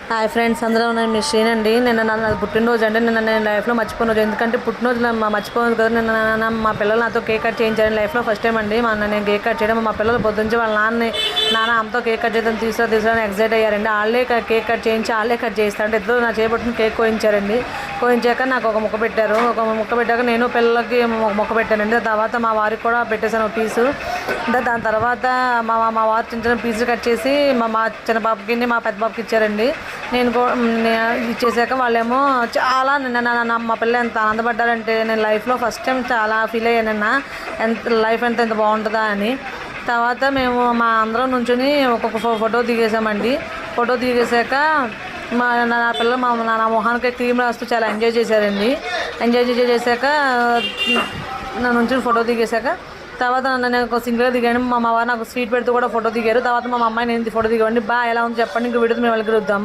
Hi friends, అందరూ నేను మీ శ్రీన్ అండి. నిన్న నా పుట్టినరోజు అండి. నిన్న నేను లైఫ్లో మర్చిపోయిన రోజు, ఎందుకంటే పుట్టినరోజు మర్చిపోను కదా. నిన్న మా పిల్లలు నాతో కేక్ కట్ చేయించారండి. లైఫ్లో ఫస్ట్ టైం అండి నేను కేక్ కట్ చేయడం. మా పిల్లలు పొద్దుంచి వాళ్ళ నాన్న అమ్మతో కేక్ కట్ చేయడం తీసుకుని ఎక్సైట్ అయ్యారండి. వాళ్ళే కేక్ కట్ చేయించి వాళ్ళే కట్ చేస్తారంటే ఇద్దరు నా చేపట్టుకుని కేక్ కోయించారండి. కోయించాక నాకు ఒక ముక్క పెట్టారు. ఒక ముక్క పెట్టాక నేను పిల్లలకి ముక్క పెట్టానండి. తర్వాత మా వారికి కూడా పెట్టేశాను ఒక పీసు. దాని తర్వాత మా వారు చిన్న చిన్న పీసులు కట్ చేసి మా చిన్న పాపకి మా పెద్ద పాపకి ఇచ్చారండి. నేను ఇచ్చేసాక వాళ్ళేమో చాలా మా పిల్లలు ఎంత ఆనందపడ్డారంటే, నేను లైఫ్లో ఫస్ట్ టైం చాలా ఫీల్ అయ్యానన్న లైఫ్ ఎంత బాగుంటుందా అని. తర్వాత మేము మా అందరం నుంచుని ఒక్కొక్క ఫోటో దిగేసామండి. ఫోటో దిగేసాక నా పిల్లలు నా మొహానికి క్రీమ్ రాస్తూ చాలా ఎంజాయ్ చేశారండి. ఎంజాయ్ చేశాక నా నుంచి ఫోటో దిగేశాక తర్వాత నేను ఒక సింగిల్గా దిగాను. మా వారు నాకు స్వీట్ పెడుతూ కూడా ఫోటో దిగారు. తర్వాత మా అమ్మాయి నేను ఫోటో దిగామండి. ఎలా ఉంది చెప్పండి, ఇంకో వీడియో మేము వెళ్ళి కలుద్దాం.